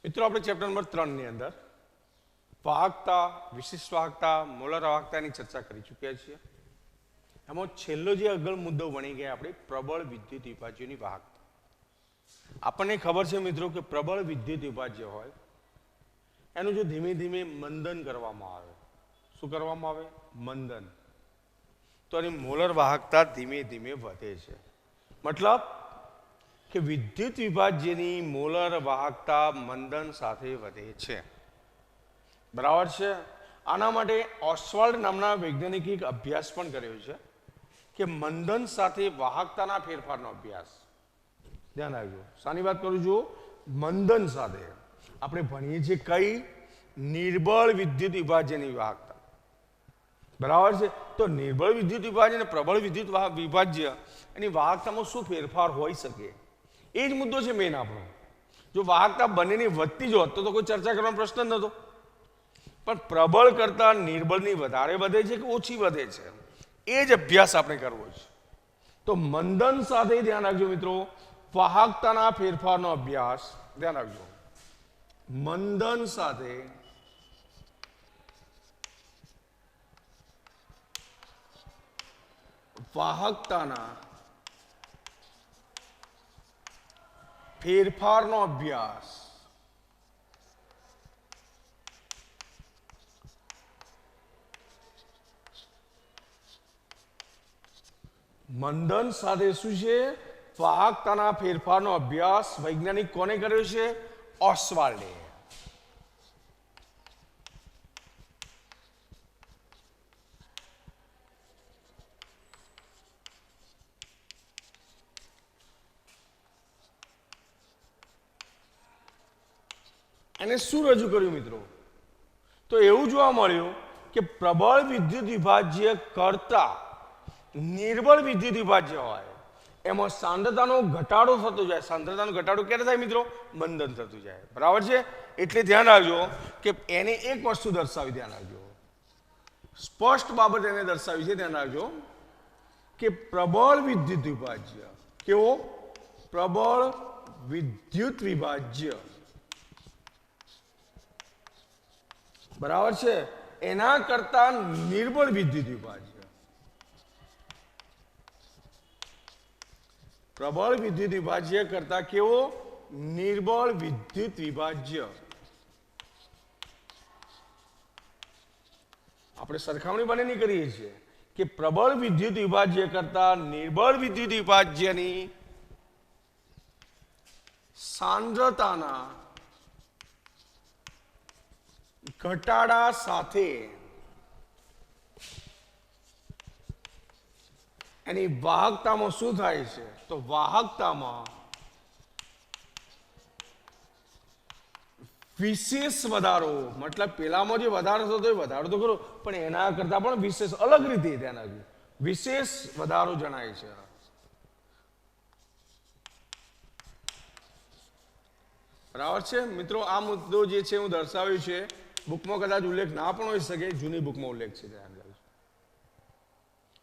મિત્રો આપણે chapter number 3 ની અંદર વાહકતા, વિશિષ્ટ વાહકતા, મોલર વાહકતાની ચર્ચા કરી ચૂક્યા છીએ. એમાં છેલ્લો જે આગળ મુદ્દો ભણી ગયા આપણે પ્રબળ વિદ્યુત વિભાજ્યની વાહકતા. આપણને ખબર છે મિત્રો કે પ્રબળ વિદ્યુત વિભાજ્ય હોય એનું જો ધીમે ધીમે મંદન કરવામાં આવે, શું કરવામાં આવે? મંદન. તો એની મોલર વાહકતા ધીમે ધીમે વધે છે. મતલબ કે વિદ્યુત વિભાજ્યની મોલર વાહકતા મંદન સાથે વધે છે. બરાબર છે. આના માટે ઓસ્વાલ્ડ નામના વૈજ્ઞાનિકે એક અભ્યાસ પણ કર્યો છે કે મંદન સાથે વાહકતાના ફેરફારનો અભ્યાસ. ધ્યાન રાખજો, શાની વાત કરું છું? મંદન સાથે. આપણે ભણીએ છીએ કઈ? નિર્બળ વિદ્યુત વિભાજ્યની વાહકતા. બરાબર છે. તો નિર્બળ વિદ્યુત વિભાજ્ય અને પ્રબળ વિદ્યુત વિભાજ્ય એની વાહકતામાં શું ફેરફાર હોઈ શકે, એ જ મુદ્દો છે મેઇન આપણો. જો વાહકતા બંનેની વધતી જ હોત તો કોઈ ચર્ચા કરવાનો પ્રશ્ન જ નહોતો. પણ પ્રબળ કરતા નિર્બળની વધારે વધે છે કે ઓછી વધે છે, એ જ અભ્યાસ આપણે કરવો છે. તો મંદન સાથે ધ્યાન રાખજો મિત્રો, વાહકતાના ફેરફારનો અભ્યાસ. ધ્યાન રાખજો, મંદન સાથે વાહકતાના ફેરફારનો અભ્યાસ. મંદન સાથે શું છે? વાહકતાના ફેરફારનો અભ્યાસ વૈજ્ઞાનિક કોને કર્યો છે? ઓસ્વાલ્ડે. એને શું રજૂ કર્યું મિત્રો? તો એવું જોવા મળ્યું કે પ્રબળ વિદ્યુત વિભાજ્ય કરતા નિર્બળ વિદ્યુત વિભાજ્ય હોય એમાં સાંદ્રતાનો ઘટાડો થતો જાય. સાંદ્રતાનો ઘટાડો ક્યારે થાય મિત્રો? મંદન થતું જાય. બરાબર છે. એટલે ધ્યાન રાખજો કે એને એક વસ્તુ દર્શાવી, ધ્યાન રાખજો, સ્પષ્ટ બાબત એને દર્શાવી છે. ધ્યાન રાખજો કે પ્રબળ વિદ્યુત વિભાજ્ય, કેવો? પ્રબળ વિદ્યુત વિભાજ્ય. બરાબર છે. એના કરતા નિર્બળ વિદ્યુત વિભાજ્ય. પ્રબળ વિદ્યુત વિભાજ્ય કરતા કેવો? નિર્બળ વિદ્યુત વિભાજ્ય. આપણે સરખામણી બંનેની કરીએ છીએ કે પ્રબળ વિદ્યુત વિભાજ્ય કરતા નિર્બળ વિદ્યુત વિભાજ્યની સાંદ્રતાના ઘટાડા સાથે એની વાહકતામાં શું થાય છે? તો વાહકતામાં વિશેષ વધારો. મતલબ પેલામાં જે વધારો થતો એ વધારો તો ખરો, પણ એના કરતા પણ વિશેષ અલગ રીતે, ધ્યાન રાખજો, વિશેષ વધારો જણાય છે. બરાબર છે મિત્રો. આ મુદ્દો જે છે હું દર્શાવ્યું છે, બુકમાં કદાચ ઉલ્લેખ ના પણ હોઈ શકે, જૂની બુકમાં ઉલ્લેખ છે. ધ્યાન રાખજો.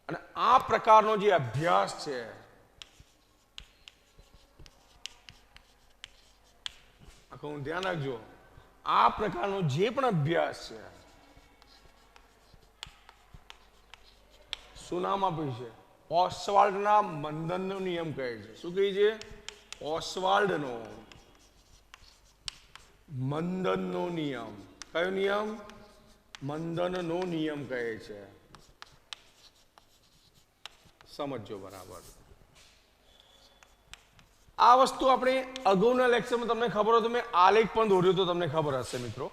અને આ પ્રકારનો જે અભ્યાસ છે આખું ધ્યાન રાખજો, આ પ્રકારનો જે પણ અભ્યાસ છે શું નામ આપ્યું છે? ઓસ્વાલ્ડના મંદનનો નિયમ કહે છે. શું કહે છે? ઓસ્વાલ્ડનો મંદનનો નિયમ. કયો નિયમ? મંદનનો નિયમ કહે છે. સમજો બરાબર. આ વસ્તુ આપણે અગાઉના લેક્ચરમાં તમને ખબર હોય તો મેં આલેખ પણ દોર્યો તો તમને ખબર હશે મિત્રો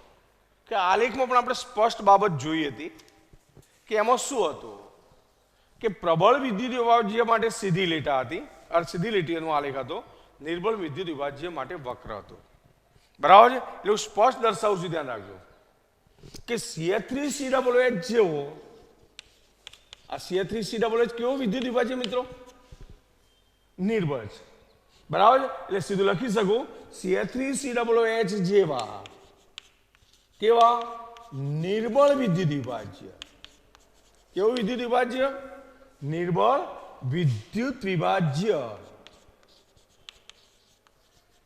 કે આલેખમાં પણ આપણે સ્પષ્ટ બાબત જોઈ હતી કે એમાં શું હતું કે પ્રબળ વિદ્યુત વિભાજ્ય માટે સીધી લીટા હતી, સીધી લીટીનો આલેખ હતો. નિર્બળ વિદ્યુત વિભાજ્ય માટે વક્ર હતો. બરાબર છે. એટલે સ્પષ્ટ દર્શાવું છું, ધ્યાન રાખજો કે CH3COOH જેવો, આ CH3COOH કેવો વિદ્યુત વિભાજ્ય મિત્રો? નિર્બળ છે. બરાબર છે. એટલે સીધું લખી શકું CH3COOH જેવા કેવા? નિર્બળ વિદ્યુત વિભાજ્ય. કેવું વિદ્યુત વિભાજ્ય? નિર્બળ વિદ્યુત વિભાજ્ય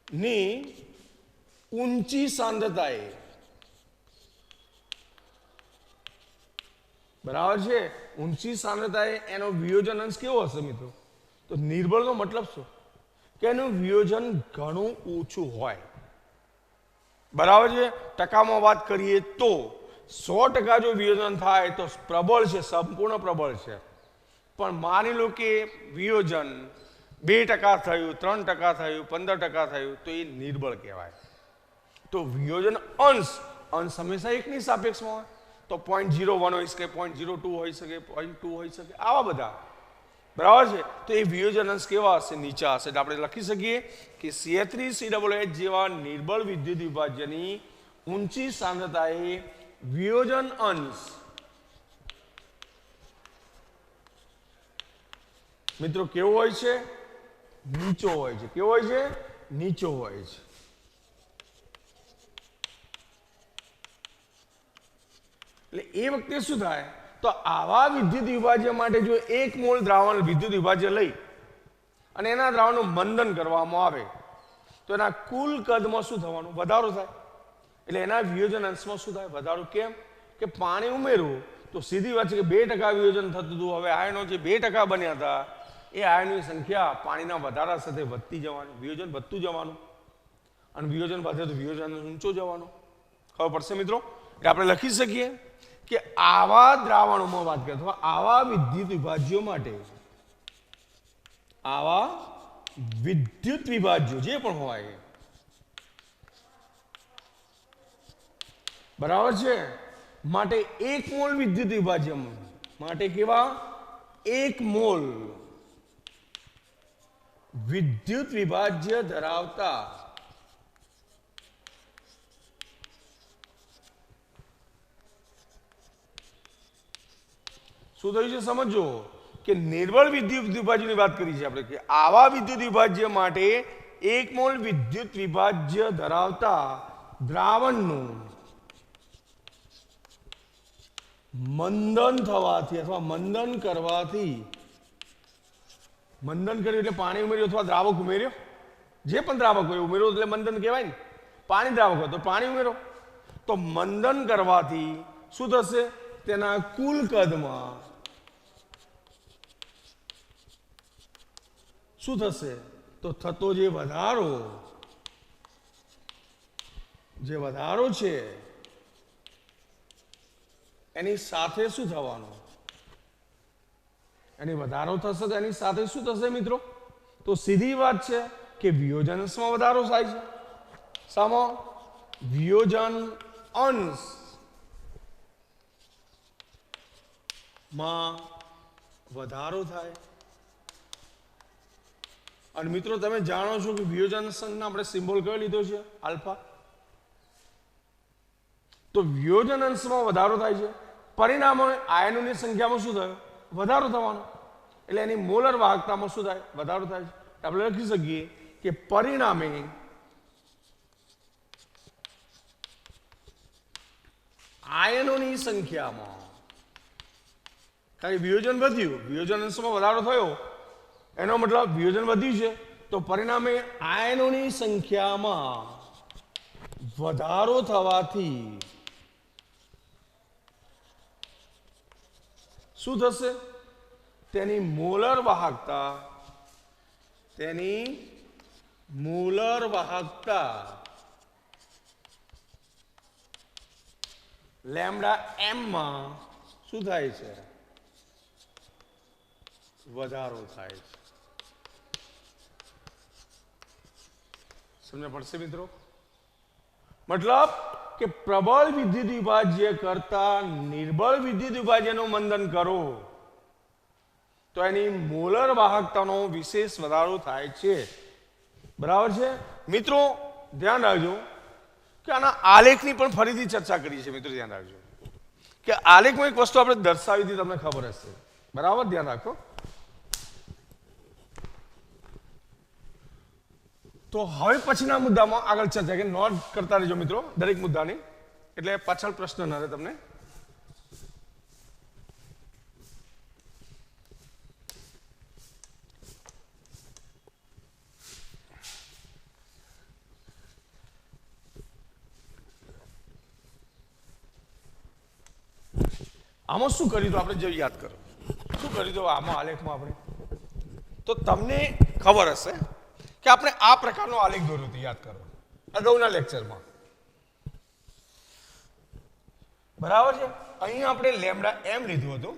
ની ઊંચી સાંદ્રતાએ, બરાબર છે, ઊંચી સાંદ્રતાએ એનો વિયોજન અંશ કેવો હશે મિત્રો? તો નિર્બળનો મતલબ શું? કે એનું વિયોજન ઘણું ઓછું હોય, બરાબર છે. ટકામાં વાત કરીએ તો 100% જો વિયોજન થાય તો પ્રબળ છે, સંપૂર્ણ પ્રબળ છે. પણ માની લો કે વિયોજન 2% થયું, 3% થયું, 15% થયું, તો એ નિર્બળ કહેવાય. તો વિયોજન અંશ હંમેશા એકની સાપેક્ષમાં હોય, તો 0.01 હોઈ શકે, 0.02 હોઈ શકે, 0.2 હોઈ શકે, આવા બધા, બરાબર છે. તો એ વિયોજન અંશ કેવા હશે? નીચા હશે. આપણે લખી શકીએ કે CH3COOH જેવા નિર્બળ વિદ્યુત વિભાજ્યની ઊંચી સાંદ્રતાએ વિયોજન અંશ મિત્રો કેવો હોય છે? નીચો હોય છે. કેવો હોય છે? નીચો હોય છે. એટલે એ વખતે શું થાય? તો આવા વિદ્યુત વિભાજ્ય માટે જો 1 મોલ દ્રાવણ વિદ્યુત વિભાજ્ય લઈ અને એના દ્રાવણનું મંદન કરવામાં આવે તો એના કુલ કદમાં શું થવાનું? વધારો થાય. એટલે એના વિયોજન અંશમાં શું થાય? વધારો. કેમ? કે પાણી ઉમેરવું તો સીધી વાત છે કે 2% વિયોજન થતું હતું. હવે આયનો જે 2% બન્યા હતા એ આયનની સંખ્યા પાણીના વધારા સાથે વધતી જવાની, વિયોજન વધતું જવાનું, અને વિયોજન વધે તો વિયોજન ઊંચો જવાનો. ખબર પડશે મિત્રો? એટલે આપણે લખી શકીએ કે આવા દ્રાવણોમાં વાત કરીએ અથવા આવા વિદ્યુત વિભાજ્યો માટે, આવા વિદ્યુત વિભાજ્યો જે પણ હોય, બરાબર છે, માટે 1 મોલ વિદ્યુત વિભાજ્ય માટે કેવા? 1 મોલ વિદ્યુત વિભાજ્ય ધરાવતા શું થયું છે? સમજો કે નિર્બળ વિદ્યુત વિભાજ્યની વાત કરી છે આપણે, કે આવા વિદ્યુત વિભાજ્ય માટે 1 મોલ વિદ્યુત વિભાજ્ય ધરાવતા દ્રાવણનું મંદન થવાથી અથવા મંદન કરવાથી, મંદન કર્યું એટલે પાણી ઉમેર્યું અથવા દ્રાવક ઉમેર્યો, જે પણ દ્રાવક હોય ઉમેર્યો એટલે મંદન કહેવાય ને. પાણી દ્રાવક હોય તો પાણી ઉમેરો. તો મંદન કરવાથી શું થશે? તેના કુલ કદમાં શું થશે? તો થતો જે વધારો છે એની સાથે શું થવાનું? એની વધારો થશે તો એની સાથે શું થશે મિત્રો? તો સીધી વાત છે કે વિયોજન અંશમાં વધારો થાય છે. શામાં? વિયોજન અંશ માં વધારો થાય. અને મિત્રો તમે જાણો છો કે વિયોજન અંશનો આપણે સિમ્બોલ કયો લીધો છે? આલ્ફા. તો વિયોજન અંશમાં વધારો થાય છે, પરિણામે આયનોની સંખ્યામાં શું થયો? વધારો થવાનો. એટલે એની મોલર વાહકતામાં શું થાય? વધારો થાય છે. આપણે લખી શકીએ કે પરિણામે આયનોની સંખ્યામાં, ખાલી વિયોજન વધ્યું, વિયોજન અંશમાં વધારો થયો એનો મતલબ વિયોજન વધ્યું છે, તો પરિણામે આયનોની સંખ્યામાં વધારો થવાથી શું થશે? તેની મોલર વાહકતા લેમ્ડા એમ માં શું થાય છે? વધારો થાય છે. સમજ પડશે મિત્રો? મતલબ કે પ્રબળ વિદ્યુત વિભાજ્ય કરતા નિર્બળ વિદ્યુત વિભાજ્યનું મંદન કરો તો એની મોલર વાહકતાનો વિશેષ વધારો થાય છે. બરાબર છે મિત્રો? ધ્યાન રાખજો કે આના આલેખની પણ ફરીથી ચર્ચા કરી છે. મિત્રો ધ્યાન રાખજો કે આલેખમાં એક વસ્તુ આપણે દર્શાવી હતી, તમને ખબર હશે, બરાબર? ધ્યાન રાખો. તો હવે પછીના મુદ્દામાં આગળ ચર્ચા કે નોટ કરતા રહેજો મિત્રો દરેક મુદ્દાની, એટલે પાછળ પ્રશ્ન ન રહે તમને. આમાં શું કર્યું હતું આપણે જો યાદ કરો શું કર્યું હતું આમાં આલેખમાં આપણે તો તમને ખબર હશે કે આપણે આ પ્રકારનો આલેખ દોર્યો હતો યાદ કરો અગાઉના લેક્ચરમાં બરાબર છે અહીં આપણે લેમ્ડા એમ લીધું હતું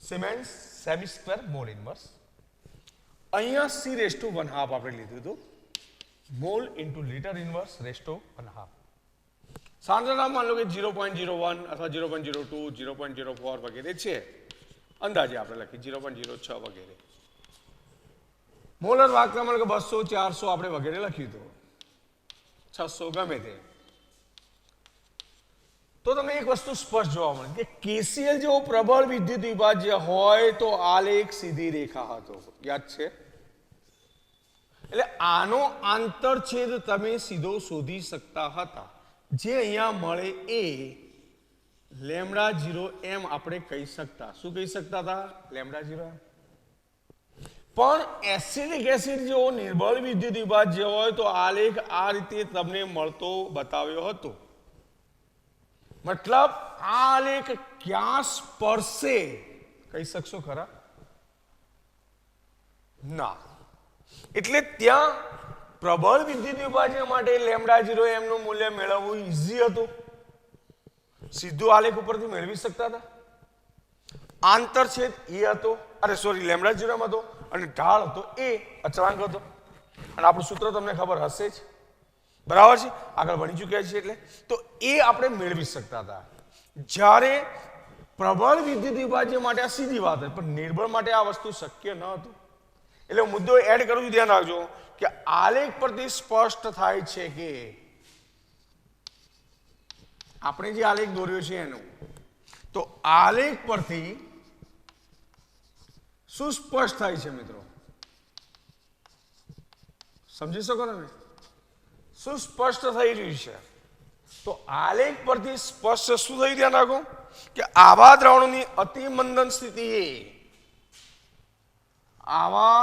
siemens semi square mall inverse અહીંયા c રેસ ટુ 1/2 આપણે લીધું હતું mall into litre inverse raise to 1/2 સાંદ્રતા માન લો કે 0.01 અથવા 0.02 0.04 વગેરે છે અંદાજે આપણે લખી 0.06 વગેરે મોલર વાહકતા માન લો કે 200 400 આપણે વગેરે લખ્યું હતું 600 ગમે તે તો તમને એક વસ્તુ સ્પષ્ટ જોવા મળે કે KCl જેવો પ્રબળ વિદ્યુત વિભાજ્ય હોય તો આલેખ સીધી રેખા હતો યાદ છે એટલે આનો આંતરછેદ તમે સીધો શોધી શકતા હતા જે અહીંયા મળે એ લેમ્ડા 0 એમ આપણે કહી શકતા શું કહી શકતા હતા લેમ્ડા 0 એમ પણ એસિડિક એસિડ જેવો નિર્બળ વિદ્યુત વિભાજ્ય હોય તો આલેખ આ રીતે તમને મળતો બતાવ્યો હતો મતલબ આ આલેખ ક્યાં સ્પર્શે કહી શકશો ખરા ના એટલે ત્યાં પ્રબળ વિદ્યુત વિભાજ્ય માટે લેમ્ડા 0 એમ નું મૂલ્ય મેળવવું ઈઝી હતું સીધું આલેખ ઉપરથી મેળવી શકતા હતા આંતરછેદ એ હતો અરે સોરી લેમ્ડા 0 હતો અને ઢાળ હતો એ અચળાંક હતો અને આપણું સૂત્ર તમને ખબર હશે જ બરાબર છે આગળ ભણી ચૂક્યા છીએ એટલે તો એ આપણે મેળવી શકતા હતા જ્યારે પ્રબળ વિદ્યુત વિભાજ્ય માટે આ સીધી વાત હતી પણ નિર્બળ માટે આ વસ્તુ શક્ય ન હતું એટલે મુદ્દો એડ કરું છું ધ્યાન રાખજો કે આલેખ પરથી સ્પષ્ટ થાય છે કે આપણે જે આલેખ દોર્યો છે એનો તો આલેખ પરથી શું સ્પષ્ટ થાય છે મિત્રો સમજી શકો તમે શું સ્પષ્ટ થઈ રહ્યું છે તો આલેખ પરથી સ્પષ્ટ શું થયું ધ્યાન રાખો કે આવા દ્રાવણોની અતિ મંદન સ્થિતિએ આવા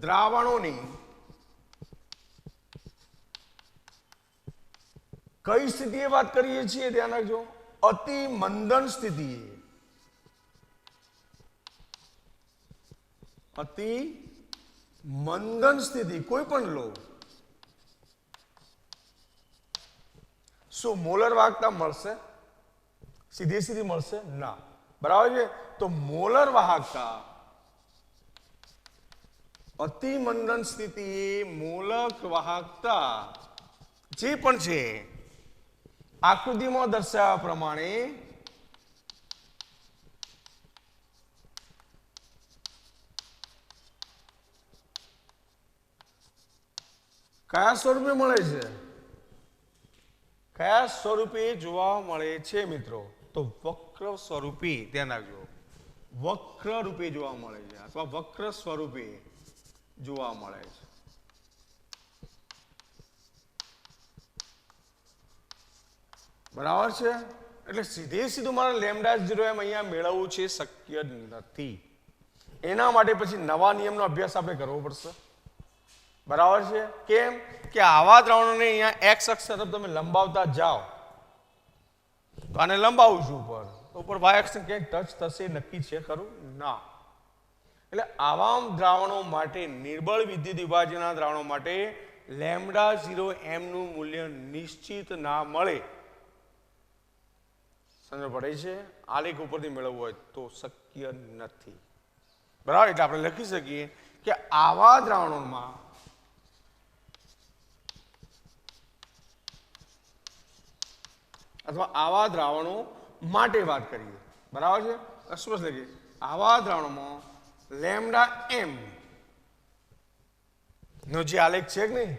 દ્રાવણોની કઈ સ્થિતિએ વાત કરીએ છીએ ધ્યાન રાખજો અતિ મંદન સ્થિતિએ અતિ મંદન સ્થિતિ કોઈ પણ લો શું મોલર વાહકતા મળશે સીધી સીધી મળશે ના બરાબર છે તો મોલર વાહકતા અતિ મંદન સ્થિતિએ મોલક વાહકતા જે પણ છે આકૃતિમાં દર્શાવ્યા પ્રમાણે કયા સ્વરૂપે મળે છે કયા સ્વરૂપે જોવા મળે છે મિત્રો તો વક્ર સ્વરૂપે ધ્યાન રાખજો વક્ર રૂપે જોવા મળે છે અથવા વક્ર સ્વરૂપે જોવા મળે છે બરાબર છે એટલે સીધે સીધું મારે લેમ્ડા 0 એમ અહીંયા મેળવવું છે શક્ય નથી એના માટે પછી નવા નિયમનો અભ્યાસ આપણે કરવો પડશે બરાબર છે કેમ કે આવા દ્રાવણોને અહીંયા x અક્ષ તરફ તમે લંબાવતા જાઓ તો આને લંબાવું છું ઉપર y અક્ષને ક્યાંક ટચ થશે નક્કી છે ખરું ના એટલે આવા દ્રાવણો માટે નિર્બળ વિદ્યુત વિભાજનના દ્રાવણો માટે લેમ્ડા 0 એમ નું મૂલ્ય નિશ્ચિત ના મળે સમજ પડે છે આલેખ ઉપરથી મેળવવું હોય તો શક્ય નથી બરાબર એટલે આપણે લખી શકીએ કે આવા દ્રાવણોમાં અથવા આવા દ્રાવણો માટે વાત કરીએ બરાબર છે સ્પષ્ટ લખીએ આવા દ્રાવણોમાં લેમ્ડા એમ નો જે આલેખ છે કે નહીં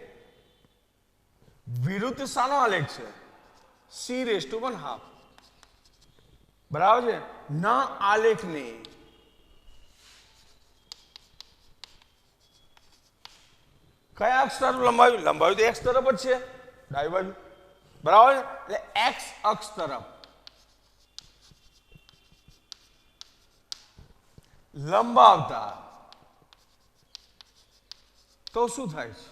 વિરુદ્ધ શાનો આલેખ છે c⁻1/2 બરાબર છે ના આલેખને કયા અક્ષ તરફ લંબાવ્યું લંબાવ્યું તો x તરફ જ છે ડાબી બાજુ બરાબર એટલે x અક્ષ તરફ લંબાવતા તો શું થાય છે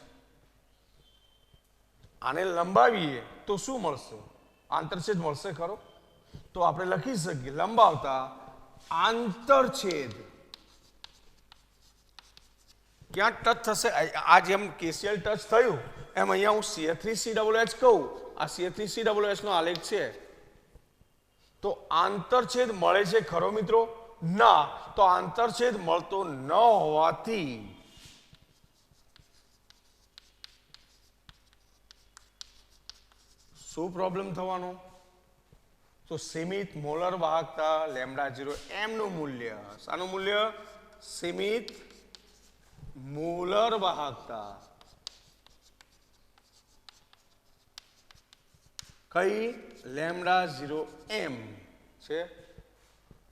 આને લંબાવીએ તો શું મળશે આંતરછેદ મળશે ખરો તો આપણે લખી શકીએ લંબાવતા આંતરછેદ ક્યાં ટચ થશે? આ જેમ કેસીએલ ટચ થયું એમ અહીંયા હું CH3COOH કહું, આ CH3COOH નો આલેખ છે. તો આંતરછેદ મળે છે ખરો મિત્રો? ના. તો આંતરછેદ મળતો ન હોવાથી શું પ્રોબ્લેમ થવાનો? તો સીમિત મોલર વાહકતા λ0 m નું મૂલ્ય, શાનું મૂલ્ય? સીમિત મોલર વાહકતા કઈ? λ0 m છે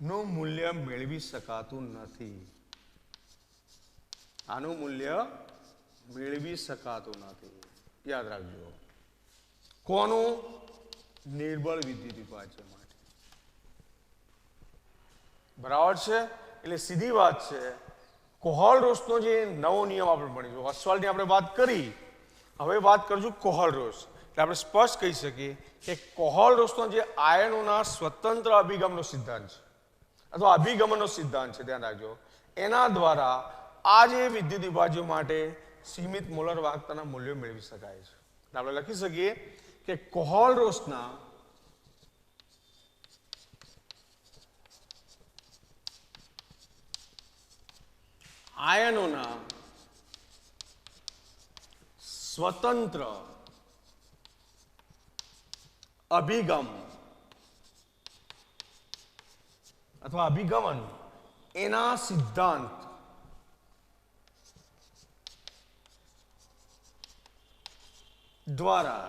નું મૂલ્ય મેળવી શકાતું નથી. આનું મૂલ્ય મેળવી શકાતું નથી. યાદ રાખજો. કોનું? નિર્બળ વિદ્યુત વિભાજ્ય માટે. બરાબર છે? એટલે સીધી વાત છે. કોહલરોસનો જે નવો નિયમ આપણે ભણીશું, ઓસ્વાલ્ડની આપણે વાત કરી, હવે વાત કરશું કોહલરોસ. એટલે આપણે સ્પષ્ટ કહી શકીએ કે કોહલરોસનો જે આયનોના સ્વતંત્ર અભિગમનો સિદ્ધાંત છે અથવા અભિગમનનો સિદ્ધાંત છે, ધ્યાન રાખજો, એના દ્વારા આ જે વિદ્યુત વિભાજ્યો માટે સીમિત મોલર વાહકતાના મૂલ્યો મેળવી શકાય છે. આપણે લખી શકીએ કે કોહલરોસના આયનોના સ્વતંત્ર અભિગમ અથવા અભિગમન એના સિદ્ધાંત દ્વારા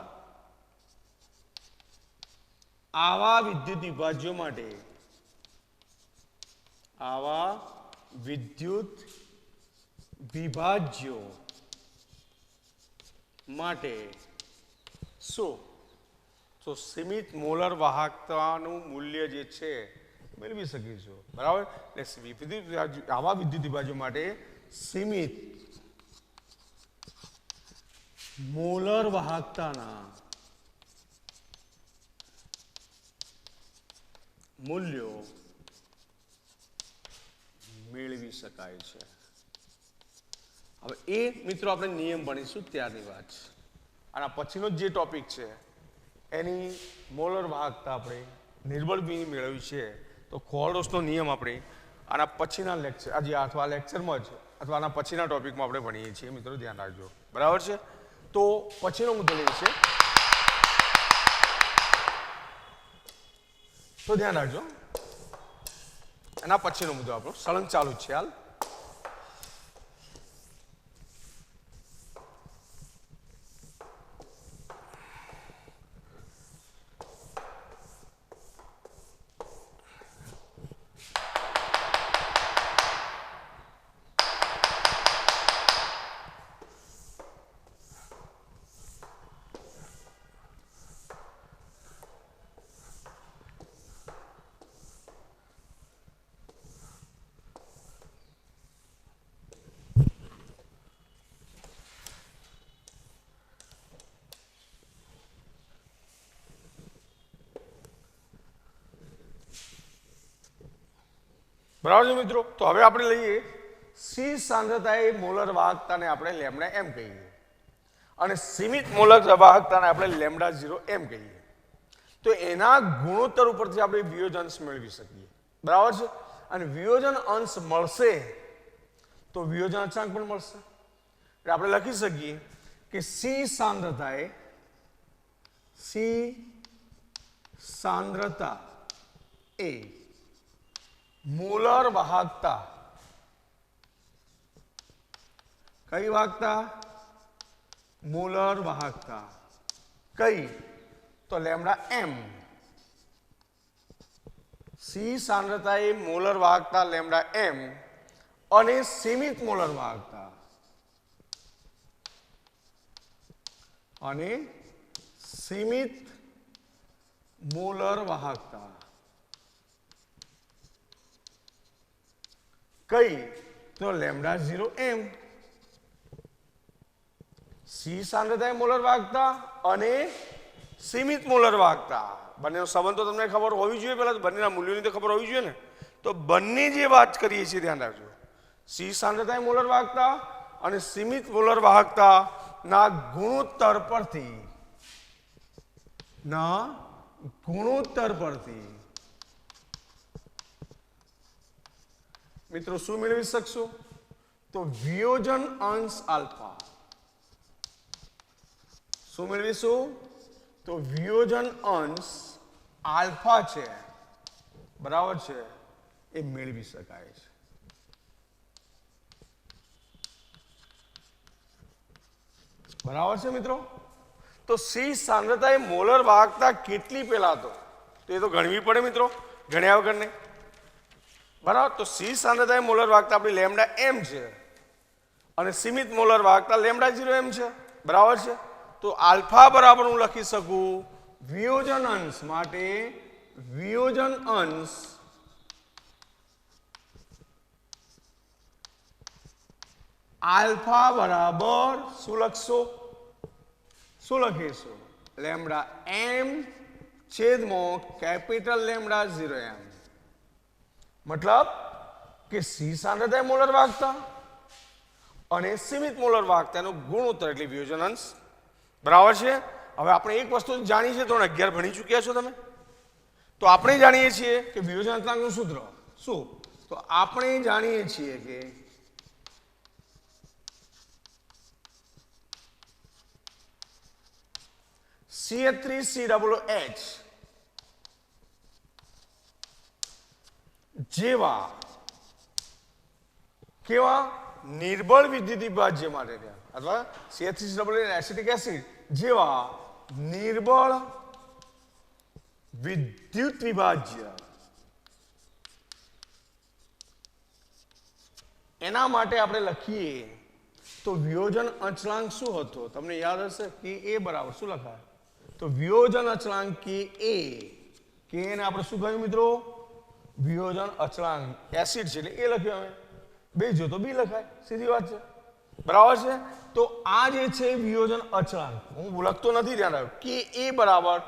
આવા વિદ્યુત વિભાજ્યો માટે શું? તો સીમિત મોલર વાહકતાનું મૂલ્ય જે છે મેળવી શકીશું. બરાબર? એટલે આવા વિદ્યુત વિભાજ્યો માટે સીમિત મોલર વાહકતાના મૂલ્યો મેળવી શકાય છે. હવે એ મિત્રો આપણે નિયમ ભણીશું ત્યારની વાત છે. આના પછીનો જે ટોપિક છે એની મોલર વાહકતા આપણે નિર્બળ બી મેળવી છે. તો કોહલરોસનો નિયમ આપણે આના પછીના લેક્ચર, આજે અથવા લેક્ચરમાં જ અથવા આના પછીના ટોપિકમાં આપણે ભણીએ છીએ. મિત્રો ધ્યાન રાખજો. બરાબર છે? તો પછીનો મુદ્દો લઈએ છે, તો ધ્યાન રાખજો. એના પછીનો મુદ્દો આપણો સળંગ ચાલુ છે હાલ. બરાબર છે મિત્રો? તો હવે આપણે લઈએ સી સાંદ્રતાએ મોલર વાહકતાને આપણે લેમ્ડા એમ કહીએ અને સીમિત મોલર વાહકતાને આપણે λ0 એમ કહીએ. તો એના ગુણોત્તર ઉપરથી આપણે વિયોજન અંશ મેળવી શકીએ. બરાબર છે? અને વિયોજન અંશ મળશે તો વિયોજન અચળાંક પણ મળશે. એટલે આપણે લખી શકીએ કે સી સાંદ્રતા એ મોલર વાહકતા, કઈ વાહકતા? મોલર વાહકતા કઈ? તો λm. સી સાંદ્રતા એ મોલર વાહકતા λm અને સીમિત મોલર વાહકતા કઈ? તો λ0m. સી સાંદ્રતા મોલર વાહકતા અને સીમિત મોલર વાહકતા, બંનેનો સંબંધ તો તમને ખબર હોવી જોઈએ, પહેલા બંનેના મૂલ્યોની તો ખબર હોવી જોઈએ ને. તો બંને જે વાત કરીએ છીએ ધ્યાન રાખજો, સી સાંદ્રતા એ મોલર વાહકતા અને સીમિત મોલર વાહકતા ના ગુણોત્તર પરથી મિત્રો શું મેળવી શકશો? તો વિયોજન અંશ આલ્ફા. શું મેળવીશું? તો વિયોજન અંશ આલ્ફા છે, બરાબર છે, એ મેળવી શકાય છે. બરાબર છે મિત્રો. તો સી સાંદ્રતા એ મોલર વાહકતા કેટલી પહેલા તો એ તો ગણવી પડે મિત્રો, ગણ્યા વગર નહીં. બરાબર. તો સી સાંદ્રતા એ મોલર વાહકતા આપણી લેમ્ડા એમ છે અને સીમિત મોલર વાહકતા લેમ્ડા 0 એમ છે, બરાબર છે. તો આલ્ફા બરાબર હું લખી શકું વિયોજન અંશ માટે વિયોજન અંશ આલ્ફા બરાબર શું લખશો? શું લખીશું? લેમ્ડા એમ છેદમાં કેપિટલ લેમ્ડા 0 એમ. મતલબ કે સી સાંદ્રતા મોલર વાહકતા અને સીમિત મોલર વાહકતાનો ગુણોત્તર એટલે વિયોજન અંશ, બરાબર છે. હવે આપણે એક વસ્તુ જાણી છે, ધોરણ 11 ભણી ચૂક્યા છો તમે. તો આપણે જાણીએ છીએ કે વિયોજન અંશનું સૂત્ર શું? તો આપણે જાણીએ છીએ કે CH3COOH જેવા કેવા નિર્બળ વિદ્યુત વિભાજ્ય માટે અથવા CH3COOH એસિટિક એસિડ જેવા નિર્બળ વિદ્યુત વિભાજ્ય એના માટે આપણે લખીએ તો વિયોજન અચળાંક શું હતો? તમને યાદ હશે કે એ બરાબર શું લખાય? તો વિયોજન અચળાંક કે એ, કે એને આપણે શું કહ્યું મિત્રો? વિયોજન અચળાંક. એસિડ છે એટલે એ લખ્યું, અમે બે જો તો બી લખાય, સીધી વાત છે, બરાબર છે. તો આ જે છે વિયોજન અચળાંક, હું લખતો નથી, ધ્યાન રાખો, કે એ બરાબર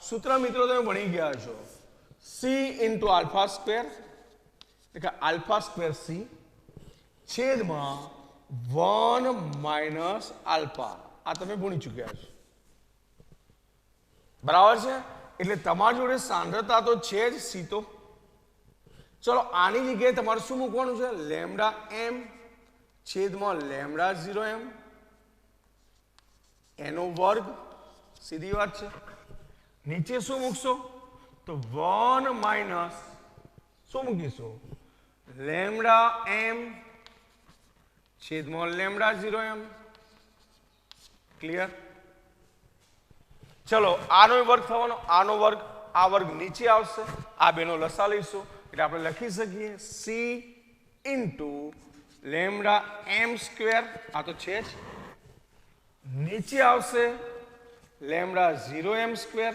સૂત્ર મિત્રો તમે ભણી ગયા છો, સી ઇન્ટુ આલ્ફા સ્ક્વેર એટલે આલ્ફા સ્ક્વેર સી છેદમાં 1 માઇનસ આલ્ફા. આ તમે ભણી ચૂક્યા છો, બરાબર છે. એટલે તમારી જોડે સાંદ્રતા તો છે જ, સી તો. ચલો આની જગ્યાએ તમારે શું મૂકવાનું છે? લેમ્ડા એમ છેદમાં લેમ્ડા 0 એમ એનો વર્ગ, સીધી વાત છે. નીચે શું મૂકશો? તો 1 માઇનસ શું મૂકીશું? લેમ્ડા એમ છેદમાં લેમ્ડા 0 એમ. ક્લિયર? ચલો આનો વર્ગ થવાનો, આનો વર્ગ, આ વર્ગ નીચે આવશે, આ બેનો લસા લઈશું એટલે આપણે લખી શકીએ સી ઇન્ટુ લેમ્ડા એમ સ્ક્વેર, આ તો છે જ, નીચે આવશે લેમ્ડા 0 એમ સ્ક્વેર.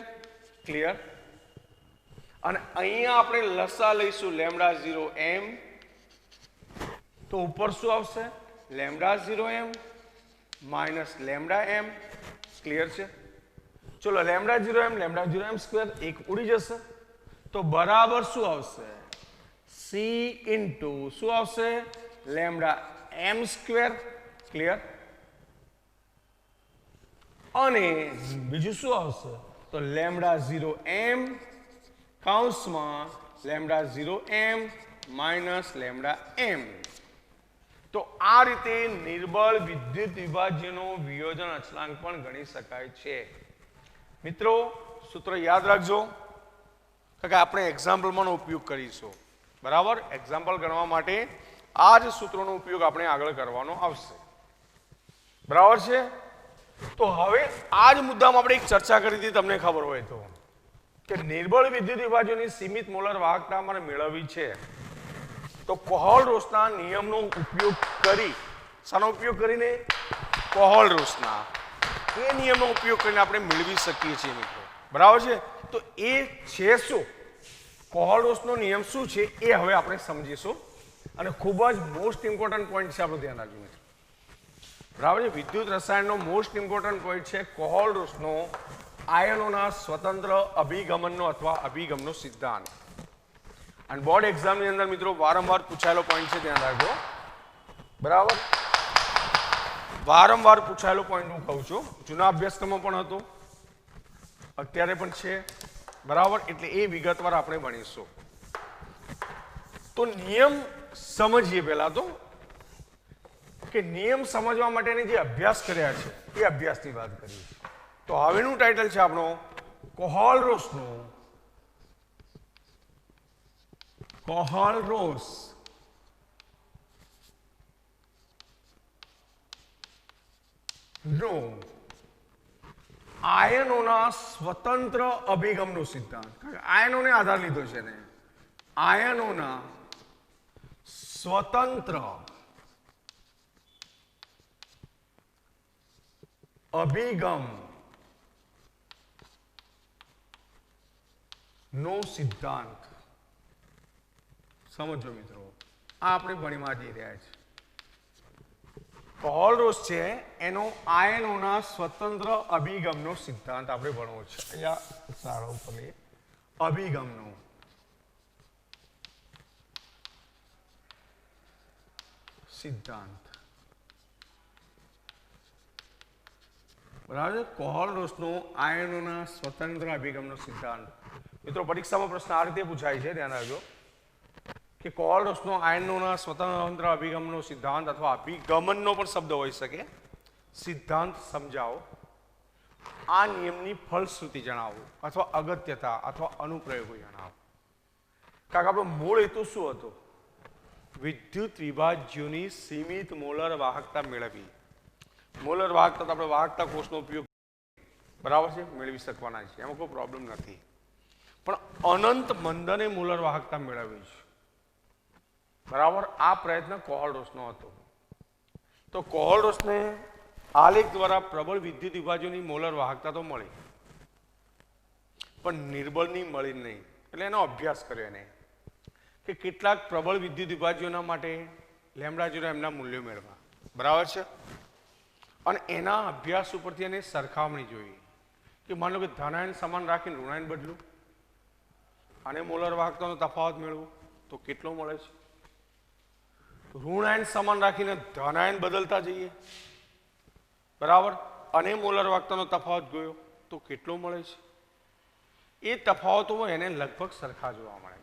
ક્લિયર? અને અહીંયા આપણે લસા લઈશું લેમ્ડા 0 એમ, તો ઉપર શું આવશે? લેમ્ડા 0 એમ માઇનસ લેમ્ડા એમ. ક્લિયર છે? ચલો લેમ્ડા 0 એમ સ્ક્વેર એક ઉડી જશે, તો બરાબર શું આવશે? સી ઇન્ટુ શું આવશે? લેમ્ડા એમ સ્ક્વેર. ક્લિયર? અને બીજું શું આવશે? તો લેમ્ડા 0 એમ કૌંસમાં લેમ્ડા 0 એમ માઇનસ લેમ્ડા એમ. તો આ રીતે નિર્બળ વિદ્યુત વિભાજ્યનો વિયોજન અચળાંક પણ ગણી શકાય છે. મિત્રો સૂત્ર યાદ રાખજો, કે આપણે એક્ઝામ્પલમાં ઉપયોગ કરીશું, બરાબર. એક્ઝામ્પલ ગણવા માટે આ જ સૂત્રોનો ઉપયોગ આપણે આગળ કરવાનો આવશે, બરાબર છે. તો હવે આ જ મુદ્દામાં આપણે એક ચર્ચા કરી હતી, તમને ખબર હોય તો, કે નિર્બળ વિદ્યુત વિભાજ્યની સીમિત મોલર વાહકતા અમારે મેળવવી છે. તો કોહલ-રોસના નિયમનો ઉપયોગ કરી, શાનો ઉપયોગ કરીને? કોહલ-રોસના એ નિયમનો ઉપયોગ કરીને આપણે મેળવી શકીએ છીએ મિત્રો, બરાબર છે. તો એ છે શું? કોહલ-રોસનો નિયમ શું છે એ હવે આપણે સમજીશું, અને ખૂબ જ મોસ્ટ ઇમ્પોર્ટન્ટ પોઈન્ટ છે, આપણું ધ્યાન રાખજો મિત્રો, બરાબર છે. વિદ્યુત રસાયણનો મોસ્ટ ઇમ્પોર્ટન્ટ પોઈન્ટ છે કોહલ-રોસનો આયનોના સ્વતંત્ર અભિગમનનો અથવા અભિગમનો સિદ્ધાંત. અને બોર્ડ એક્ઝામની અંદર મિત્રો વારંવાર પૂછાયેલો પોઈન્ટ છે, ધ્યાન રાખજો. બરાબર, વારંવાર પૂછાયેલો પોઈન્ટ હું કહું છું. જૂના અભ્યાસક્રમમાં પણ હતો, અત્યારે પણ છે. બરાબર, એટલે એ વિગતવાર આપણે ભણીશું. તો નિયમ સમજીએ પહેલા તો, કે નિયમ સમજવા માટેની જે અભ્યાસ કર્યા છે એ અભ્યાસની વાત કરીએ. તો હવેનું ટાઇટલ છે આપણો કોહલરોસ નો આયનોના સ્વતંત્ર અભિગમનો સિદ્ધાંત. આયનોને આધાર લીધો છે ને, આયનોના સ્વતંત્ર અભિગમ નો સિદ્ધાંત. સમજો મિત્રો, આ આપણે ભણીમાં જઈ રહ્યા છીએ. કોહલરોસ છે એનો આયનોના સ્વતંત્ર અભિગમનો સિદ્ધાંત આપણે ભણવો છે. અહીંયા સારા ઉપર લઈએ, અભિગમનો સિદ્ધાંત. બરાબર, કોહલરોસનો આયનોના સ્વતંત્ર અભિગમનો સિદ્ધાંત. મિત્રો પરીક્ષામાં પ્રશ્ન આ રીતે પૂછાય છે, ધ્યાન રાખજો, કે કોહલરોસનો આયનોના સ્વતંત્ર અભિગમનો સિદ્ધાંત અથવા અભિગમનનો પણ શબ્દ હોઈ શકે. સિદ્ધાંત સમજાવો, આ નિયમની ફલશ્રુતિ જણાવો, અથવા અગત્યતા અથવા અનુપ્રયોગો જણાવો. કારણ કે આપણો મૂળ હેતુ શું હતો? વિદ્યુત વિભાજ્યોની સીમિત મોલર વાહકતા મેળવવી. મોલર વાહકતા આપણે વાહકતા કોષનો ઉપયોગ, બરાબર છે, મેળવી શકવાના છે, એમાં કોઈ પ્રોબ્લેમ નથી. પણ અનંત મંદને મોલર વાહકતા મેળવવી છે. બરાબર, આ પ્રયત્ન કોહલરોસનો હતો. તો કોહલરોસને આલેખ દ્વારા પ્રબળ વિદ્યુત વિભાજ્યોની મોલર વાહકતા તો મળી, પણ નિર્બળની મળી નહીં. એટલે એનો અભ્યાસ કર્યો એને, કે કેટલાક પ્રબળ વિદ્યુત વિભાજ્યોના માટે લેમ્ડા જીરો એમના મૂલ્યો મેળવવા. બરાબર છે, અને એના અભ્યાસ ઉપરથી એને સરખામણી જોઈ, કે માનો કે ધનાયન સમાન રાખીને ઋણાયન બદલું અને મોલર વાહકતાનો તફાવત મેળવો તો કેટલો મળે છે. ઋણાયન સમાન રાખીને ધનાયન બદલતા જઈએ, બરાબર, અને મોલર વાહકતાનો તફાવત ગયો તો કેટલો મળે છે. એ તફાવતો એને લગભગ સરખા જોવા મળે.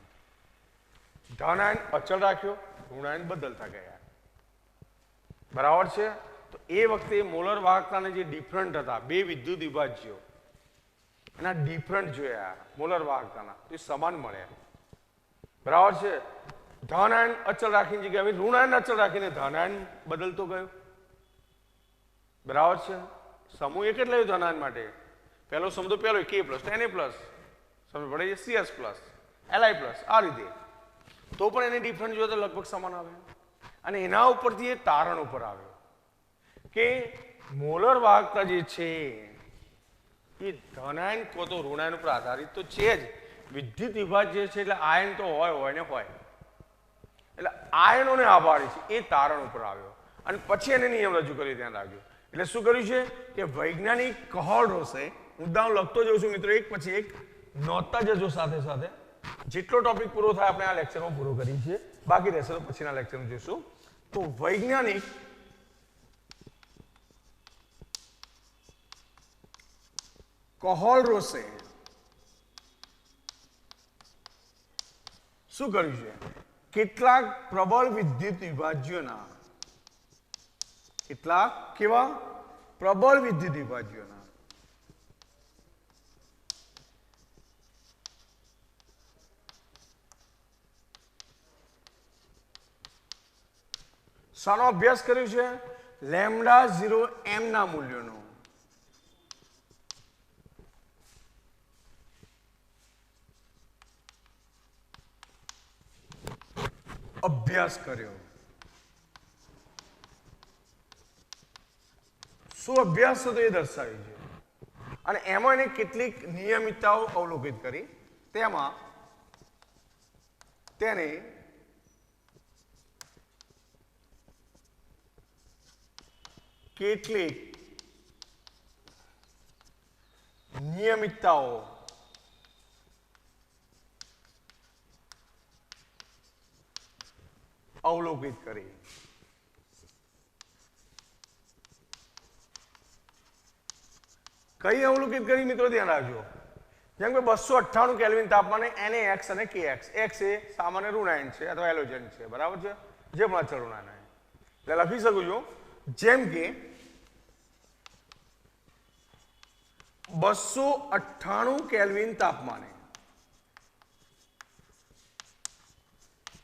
ધનાયન અચળ રાખ્યો, ઋણાયન બદલતા ગયા. બરાબર છે, તો એ વખતે મોલર વાહકતાને જે ડિફરન્ટ હતા, બે વિદ્યુત વિભાજ્યો એના ડિફરન્ટ જોયા મોલર વાહકતાના, તો એ સમાન મળ્યા. બરાબર છે, ધનાયન અચળ રાખીને જગ્યાએ ઋણાયન અચળ રાખીને ધનાયન બદલતો ગયો. બરાબર છે, સમૂહ એક જ લયો ધનાયન માટે. પહેલો સમૂહ તો પહેલો કે પ્લસ Na પ્લસ, સમજ પડે છે, CS પ્લસ Li પ્લસ, આ રીતે. તો પણ એને ડિફરન્ટ જોઈએ તો લગભગ સમાન આવે. અને એના ઉપરથી એ તારણ ઉપર આવ્યો કે મોલર વાહકતા જે છે એ ધનાયન કો તો ઋણાયન ઉપર આધારિત તો છે જ. વિદ્યુત વિભાજ જે છે એટલે આયન તો હોય ને હોય, એટલે આયનોને આભારી છે, એ તારણ ઉપર આવ્યો. અને પછી એને નિયમ રજૂ કર્યો, ધ્યાન રાખજો. એટલે શું કર્યું છે કે વૈજ્ઞાનિક કોહલરોસે, મુદ્દા હું લખતો જઉં છું મિત્રો, એક પછી એક નોંધતા જજો સાથે સાથે. જેટલો ટોપિક પૂરો થાય આપણે આ લેક્ચરમાં પૂરો કરીએ છીએ, બાકી રહેશે તો પછીના લેક્ચરમાં જોઈશું. તો વૈજ્ઞાનિક કોહલરોસે શું કર્યું છે? કેટલાક પ્રબળ વિદ્યુત વિભાજ્યોના, કેટલાક કેવા પ્રબળ વિદ્યુત વિભાજ્યોના શાનો અભ્યાસ કર્યું છે? લેમ્ડા ઝીરો એમ ના મૂલ્યોનો અભ્યાસ કર્યો. શું અભ્યાસ થતો એ દર્શાવ્યું છે. અને એમાં એને કેટલીક નિયમિતતાઓ અવલોકિત કરી. તેમાં તેને કેટલીક નિયમિતતાઓ અવલોકિત કરી. કઈ અવલોકિત કરી મિત્રો ધ્યાન રાખજો. જેમ કે 298 કેલ્વિન તાપમાને NaX અને KX. X એ સામાન્ય ઋણાયન છે અથવા હેલોજન છે, બરાબર છે, જે પણ અચળ ઋણાયન. એટલે લખી શકું છું જેમ કે 298 કેલ્વિન તાપમાને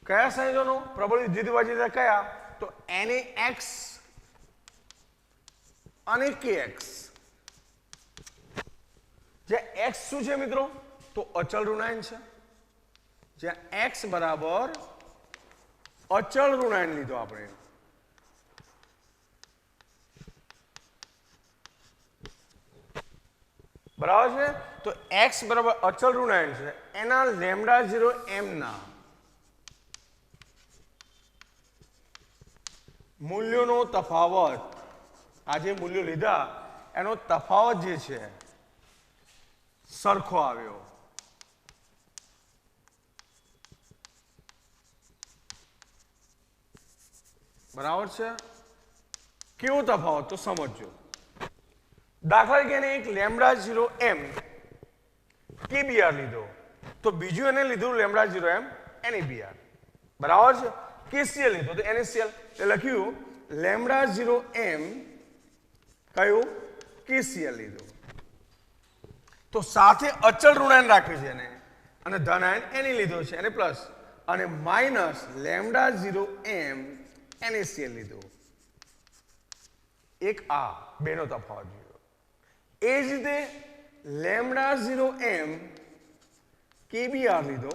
કયા સંયોજનો પ્રબળ વિદ્યુતીય કયા? તો NaX અને KX. જ્યાં X શું છે મિત્રો? તો અચળ ઋણાયન છે. જ્યાં X બરાબર અચળ ઋણાયન લીધો આપણે. બરાબર છે. તો X બરાબર અચળ ઋણાયન છે. એના λ0m ના મૂલ્યોનો તફાવત, આ જે મૂલ્યો લીધા એનો તફાવત જે છે સરખો આવ્યો. બરાબર છે. કેવો તફાવત? તો સમજો. દાખલા તરીકે એક λ0m KBr લીધો, તો બીજું એને લીધું λ0m NaBr. બરાબર છે. KCl લીધો તો NaCl. એટલે લખ્યું λ0m કયું? KCl લીધું. તો સાથે અચળ ઋણાયન રાખ્યું છે એને, અને ધનાયન એને લીધો છે, એને પ્લસ, અને માઇનસ λ0m NaCl લીધું. એક આ બેનો તફાવત જોયો. એ જ રીતે λ0m KBr લીધો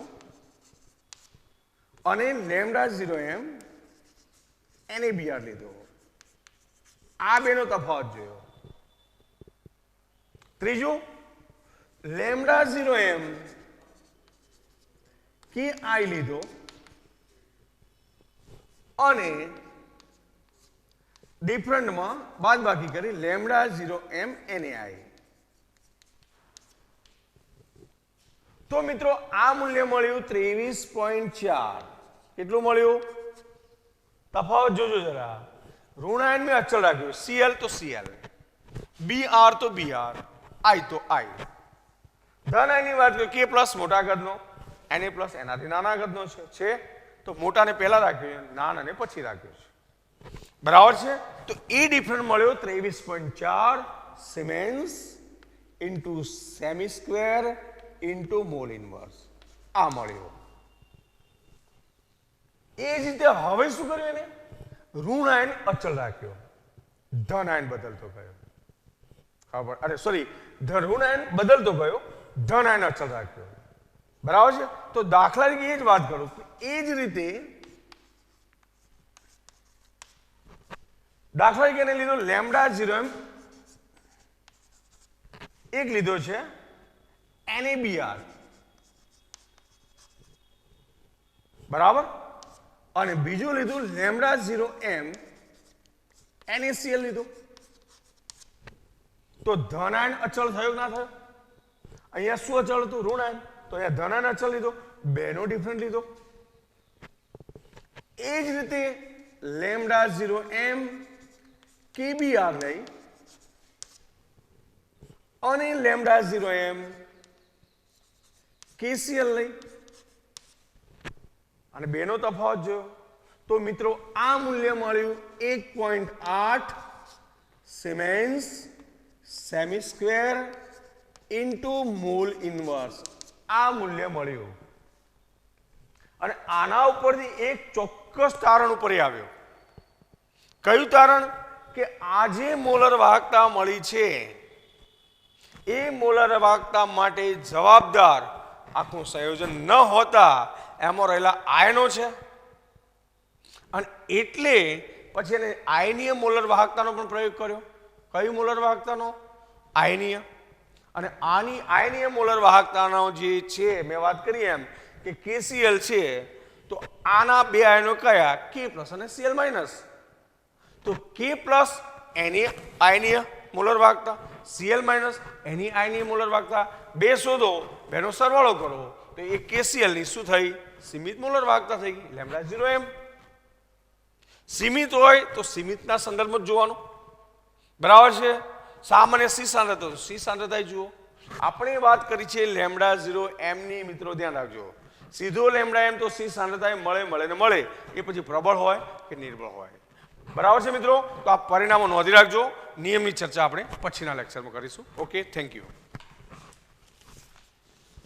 અને λ0m NaBr લીધો. આ બેનો તફાવત જોયો. ત્રીજું λ0m KI લીધો અને ડિફરન્ટમાં બાદબાકી કરી λ0m NaI. તો મિત્રો આ મૂલ્ય મળ્યું 23.4. કેટલું મળ્યું? તફાવત જોજો જરા. ઋણાયન મેં અચળ રાખ્યું. Cl તો Cl, Br તો Br, I તો I. ધનાયનની વાત કરીએ, K પ્લસ મોટા કદનો, Na પ્લસ એનાથી નાના કદનો છે, તો મોટાને પહેલા રાખ્યો, નાનાને પછી રાખ્યો છે. બરાબર છે. તો એ ડિફરન્સ મળ્યો 23.4 siemens into semi square into mall inverse. આ મળ્યો. એ જ રીતે હવે શું કર્યું? એને ઋણાયન અચળ રાખ્યો, ધનાયન બદલતો ગયો. ખબર? અરે સોરી, ઋણાયન બદલતો ગયો, ધનાયન અચળ રાખ્યો. બરાબર છે. તો દાખલા તરીકે એ જ વાત કરું. એ જ રીતે દાખલા તરીકે એને લીધો λ0m, એક લીધો છે NaBr. બરાબર. અને બીજું લીધું λ0m NaCl લીધું. તો ધનાયન અચળ થયો ના થયો? અહીંયા શું અચળ હતું? ઋણાયન. તો અહીંયા ધનાયન અચળ લીધો, બેનો ડિફરન્ટ લીધો. એ જ રીતે λ0m KBr લઈ અને λ0m KCl લઈ અને બેનો તફાવત જોયો. તો મિત્રો આ મૂલ્ય મળ્યું 1.8 siemens semi square into mall inverse. આ મૂલ્ય મળ્યું. અને આના ઉપરથી એક ચોક્કસ તારણ ઉપર આવ્યો. કયું તારણ? કે આ જે મોલર વાહકતા મળી છે એ મોલર વાહકતા માટે જવાબદાર આખું સંયોજન ન હોતા એમાં રહેલા આયનો છે, અને એટલે પછી એને આયનીય મોલર વાહકતાનો પણ પ્રયોગ કર્યો. કઈ મોલર વાહકતાનો? આયનીય. અને આની આયનીય મોલર વાહકતાનો જે છે મેં વાત કરી એમ કે KCl છે, તો આના બે આયનો કયા? K પ્લસ અને Cl માઇનસ. તો K પ્લસ આયનીય મોલર વાહકતા, Cl માઇનસ એની આયનીય મોલર વાહકતા, બે શોધો, બેનો સરવાળો કરો તો એ KCl ની શું થઈ? સીમિત મોલર વાહકતા થઈ ગઈ, લેમ્ડા 0m. સીમિત હોય તો સીમિતના સંદર્ભમાં જ જોવાનું, બરાબર છે. સામાન્ય સી સાંદ્રતા તો સી સાંદ્રતા જુઓ. આપણે વાત કરી છે લેમ્ડા 0m ની, મિત્રો ધ્યાન રાખજો. સીધો લેમ્ડા m તો સી સાંદ્રતા મળે ને મળે, એ પછી પ્રબળ હોય કે નિર્બળ હોય, બરાબર છે મિત્રો. તો આ પરિણામો નોંધી રાખજો. નિયમની ચર્ચા આપણે પછીના લેક્ચરમાં કરીશું. Okay, thank you.